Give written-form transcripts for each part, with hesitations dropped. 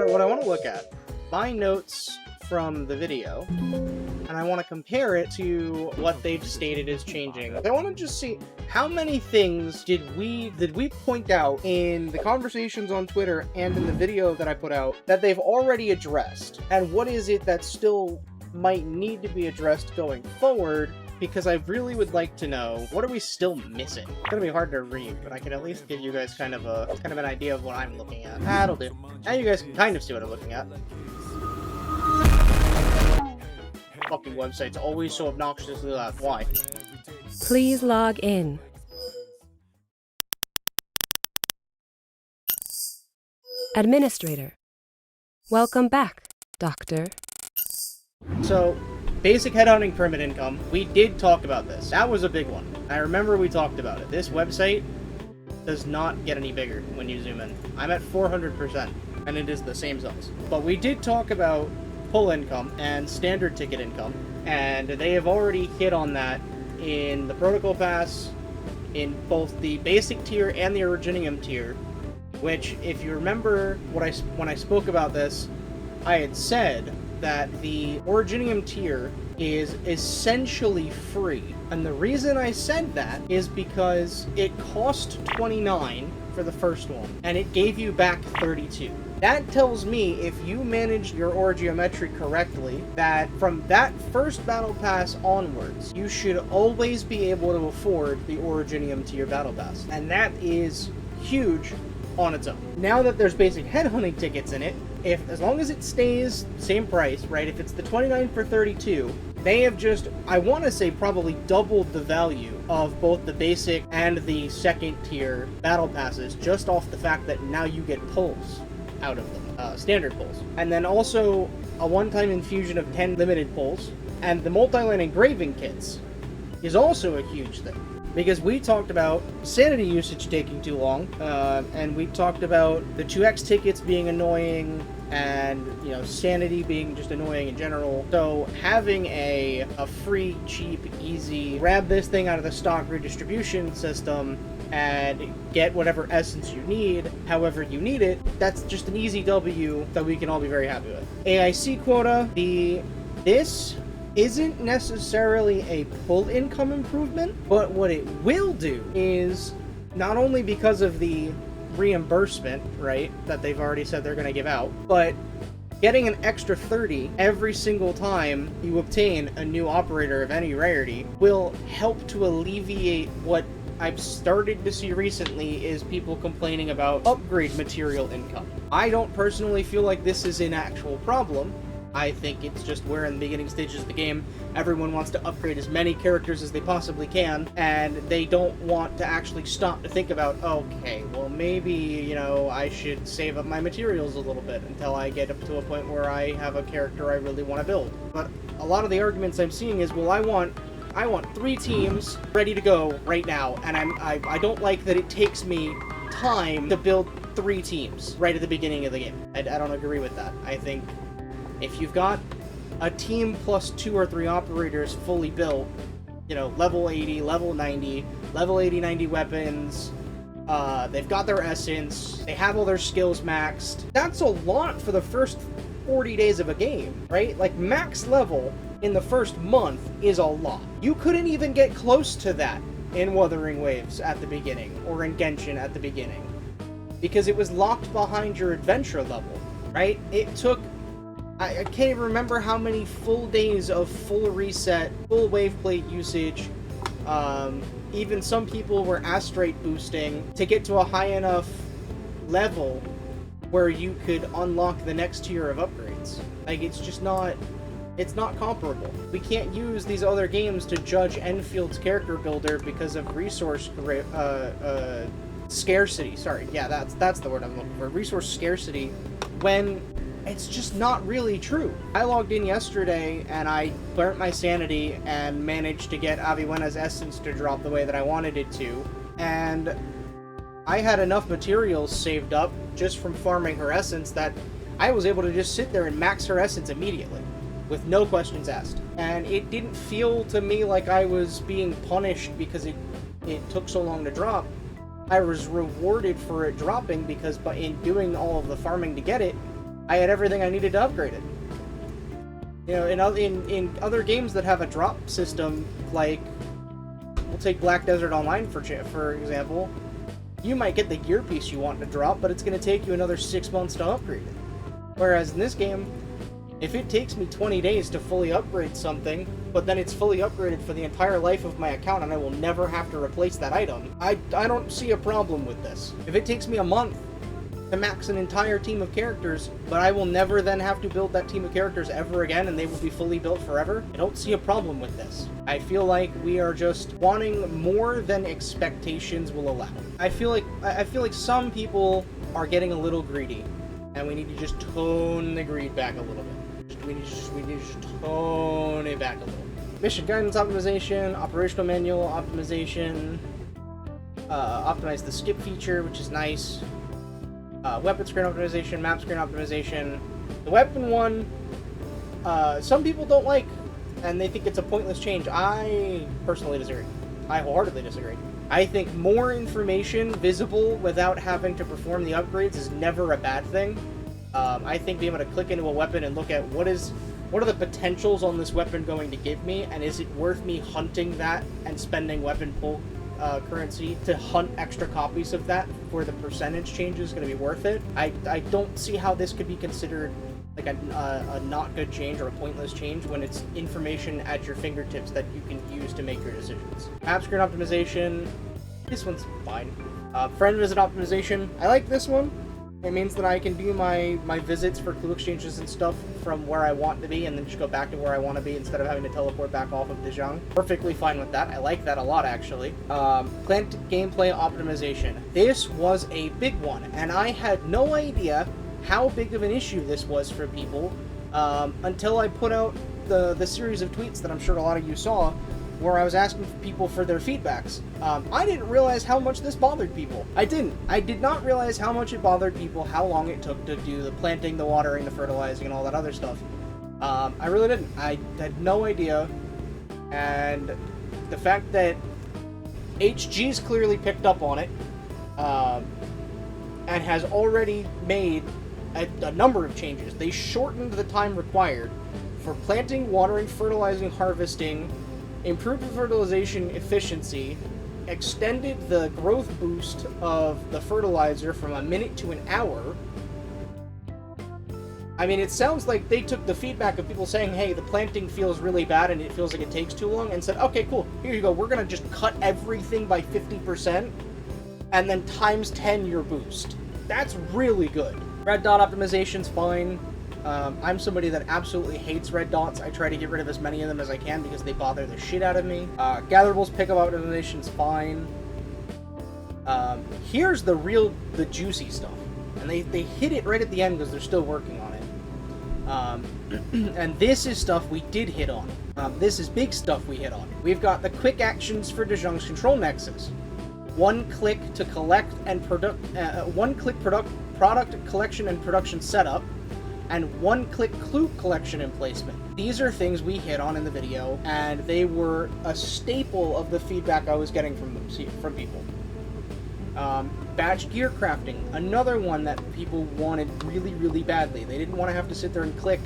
what I want to look at, my notes from the video, and I want to compare it to what they've stated is changing. I want to just see how many things did we point out in the conversations on Twitter and in the video that I put out that they've already addressed, and what is it that still might need to be addressed going forward, because I really would like to know, what are we still missing? It's gonna be hard to read, but I can at least give you guys kind of an idea of what I'm looking at. That'll do. Now you guys can kind of see what I'm looking at. Fucking website's always so obnoxiously loud. Why? Please log in. Administrator. Welcome back, Doctor. So, basic headhunting permit income, we did talk about this. That was a big one. I remember we talked about it. This website does not get any bigger when you zoom in. I'm at 400%, and it is the same size. But we did talk about pull income and standard ticket income, and they have already hit on that in the Protocol Pass, in both the basic tier and the Originium tier, which, if you remember when I spoke about this, I had said that the Originium tier is essentially free. And the reason I said that is because it cost $29 for the first one, and it gave you back $32. That tells me, if you managed your Origiometry correctly, that from that first Battle Pass onwards, you should always be able to afford the Originium tier Battle Pass. And that is huge on its own. Now that there's basic headhunting tickets in it, as long as it stays same price, right? If it's the 29 for 32, they have just, I want to say, probably doubled the value of both the basic and the second tier battle passes, just off the fact that now you get pulls out of them, standard pulls. And then also a one-time infusion of 10 limited pulls, and the multi-line engraving kits is also a huge thing. Because we talked about sanity usage taking too long, and we talked about the 2x tickets being annoying, and, you know, sanity being just annoying in general. So having a free, cheap, easy, grab this thing out of the stock redistribution system and get whatever essence you need, however you need it, that's just an easy W that we can all be very happy with. AIC quota, this isn't necessarily a pull income improvement, but what it will do is, not only because of the reimbursement, right, that they've already said they're going to give out, but getting an extra 30 every single time you obtain a new operator of any rarity will help to alleviate what I've started to see recently is people complaining about upgrade material income. I don't personally feel like this is an actual problem. I think it's just where in the beginning stages of the game, everyone wants to upgrade as many characters as they possibly can, and they don't want to actually stop to think about, okay, well maybe, you know, I should save up my materials a little bit until I get up to a point where I have a character I really want to build. But a lot of the arguments I'm seeing is, well, I want 3 teams ready to go right now, and I don't like that it takes me time to build 3 teams right at the beginning of the game. I don't agree with that. I think if you've got a team plus 2 or 3 operators fully built, you know, level 80, level 90, level 80, 90 weapons, they've got their essence, they have all their skills maxed, that's a lot for the first 40 days of a game, right? Like, max level in the first month is a lot. You couldn't even get close to that in Wuthering Waves at the beginning, or in Genshin at the beginning, because it was locked behind your adventure level, right? It took, I can't even remember how many full days of full reset, full wave plate usage, even some people were astrate boosting to get to a high enough level where you could unlock the next tier of upgrades. Like, it's just not, it's not comparable. We can't use these other games to judge Enfield's character builder because of resource scarcity. Sorry, yeah, that's the word I'm looking for. Resource scarcity, when it's just not really true. I logged in yesterday and I burnt my sanity and managed to get Aviwena's essence to drop the way that I wanted it to, and I had enough materials saved up just from farming her essence that I was able to just sit there and max her essence immediately, with no questions asked. And it didn't feel to me like I was being punished because it took so long to drop. I was rewarded for it dropping because in doing all of the farming to get it, I had everything I needed to upgrade it. You know, in other games that have a drop system, like, we'll take Black Desert Online for example, you might get the gear piece you want to drop, but it's going to take you another 6 months to upgrade it. Whereas in this game, if it takes me 20 days to fully upgrade something, but then it's fully upgraded for the entire life of my account and I will never have to replace that item, I don't see a problem with this. If it takes me a month to max an entire team of characters, but I will never then have to build that team of characters ever again and they will be fully built forever, I don't see a problem with this. I feel like we are just wanting more than expectations will allow. I feel like some people are getting a little greedy, and we need to just tone the greed back a little bit. We need to just tone it back a little. Mission guidance optimization, operational manual optimization, optimize the skip feature, which is nice. Weapon screen optimization, map screen optimization. The weapon one, some people don't like, and they think it's a pointless change. I personally disagree. I wholeheartedly disagree. I think more information visible without having to perform the upgrades is never a bad thing. I think being able to click into a weapon and look at what are the potentials on this weapon going to give me, and is it worth me hunting that and spending weapon pull currency to hunt extra copies of that for the percentage change is going to be worth it. I don't see how this could be considered like a not good change or a pointless change when it's information at your fingertips that you can use to make your decisions. Map screen optimization, this one's fine. Friend visit optimization, I like this one. It means that I can do my visits for clue exchanges and stuff from where I want to be and then just go back to where I want to be instead of having to teleport back off of Dejang. Perfectly fine with that. I like that a lot, actually. Plant gameplay optimization. This was a big one, and I had no idea how big of an issue this was for people until I put out the series of tweets that I'm sure a lot of you saw, where I was asking people for their feedbacks. I didn't realize how much this bothered people. I did not realize how much it bothered people, how long it took to do the planting, the watering, the fertilizing, and all that other stuff. I really didn't. I had no idea. And the fact that HG's clearly picked up on it, and has already made a number of changes. They shortened the time required for planting, watering, fertilizing, harvesting, improved the fertilization efficiency, extended the growth boost of the fertilizer from a minute to an hour. I mean, it sounds like they took the feedback of people saying, hey, the planting feels really bad and it feels like it takes too long, and said, okay, cool, here you go, we're gonna just cut everything by 50% and then times 10 your boost. That's really good. Red dot optimization's fine. I'm somebody that absolutely hates red dots. I try to get rid of as many of them as I can because they bother the shit out of me. Gatherables pickup optimization's fine. Here's the juicy stuff. And they hit it right at the end because they're still working on it. And this is stuff we did hit on. This is big stuff we hit on. We've got the quick actions for Dejang's control nexus. One click to collect and product collection and production setup, and one-click clue collection and placement. These are things we hit on in the video, and they were a staple of the feedback I was getting from people. Batch gear crafting, another one that people wanted really, really badly. They didn't want to have to sit there and click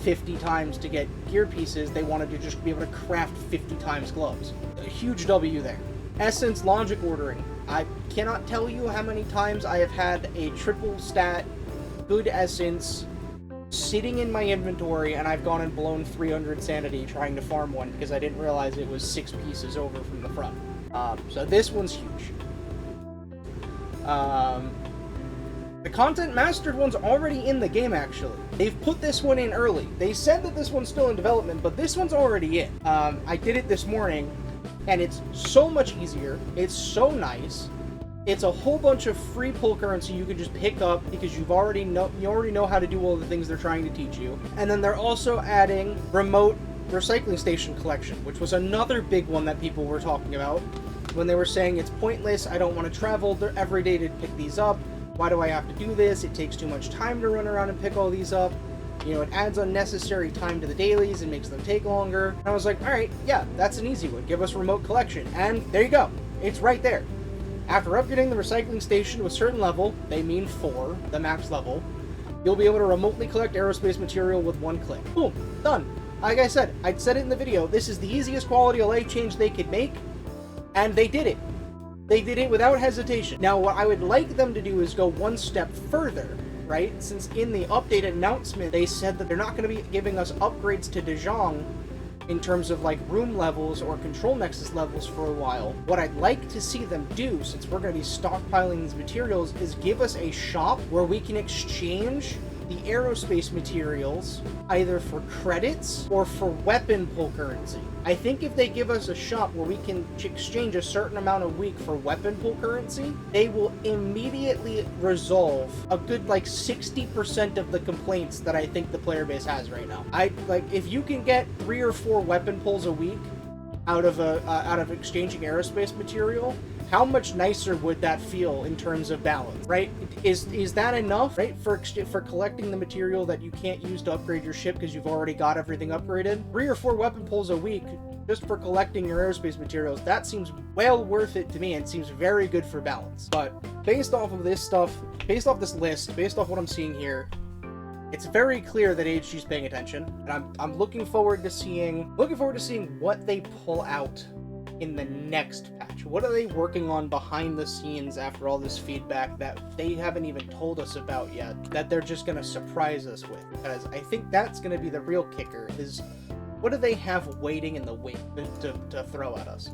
50 times to get gear pieces. They wanted to just be able to craft 50 times gloves. A huge W there. Essence logic ordering. I cannot tell you how many times I have had a triple stat good essence sitting in my inventory, and I've gone and blown 300 sanity trying to farm one because I didn't realize it was 6 pieces over from the front. So this one's huge. The Content Mastered one's already in the game, actually. They've put this one in early. They said that this one's still in development, but this one's already in. I did it this morning, and it's so much easier. It's so nice. It's a whole bunch of free pull currency you can just pick up because you already know how to do all the things they're trying to teach you. And then they're also adding remote recycling station collection, which was another big one that people were talking about when they were saying it's pointless, I don't want to travel every day to pick these up. Why do I have to do this? It takes too much time to run around and pick all these up. You know, it adds unnecessary time to the dailies and makes them take longer. And I was like, alright, yeah, that's an easy one. Give us remote collection. And there you go. It's right there. After upgrading the recycling station to a certain level, they mean 4, the max level, You'll be able to remotely collect aerospace material with one click. Boom, done. Like I said it in the video, this is the easiest quality of life change they could make, and they did it. They did it without hesitation. Now, what I would like them to do is go one step further, right? Since in the update announcement, they said that they're not going to be giving us upgrades to De Jong in terms of like room levels or control nexus levels for a while. What I'd like to see them do, since we're going to be stockpiling these materials, is give us a shop where we can exchange the aerospace materials either for credits or for weapon pull currency. I think if they give us a shop where we can exchange a certain amount a week for weapon pull currency, they will immediately resolve a good like 60% of the complaints that I think the player base has right now. If you can get 3 or 4 weapon pulls a week out of exchanging aerospace material, how much nicer would that feel in terms of balance, right? Is that enough, right, for collecting the material that you can't use to upgrade your ship because you've already got everything upgraded? 3 or 4 weapon pulls a week just for collecting your aerospace materials, that seems well worth it to me and seems very good for balance. But based off of this stuff, based off this list, based off what I'm seeing here, it's very clear that HG's paying attention, and I'm looking forward to seeing what they pull out in the next patch. What are they working on behind the scenes after all this feedback that they haven't even told us about yet, that they're just going to surprise us with? Because I think that's going to be the real kicker, is what do they have waiting in the wing to throw at us?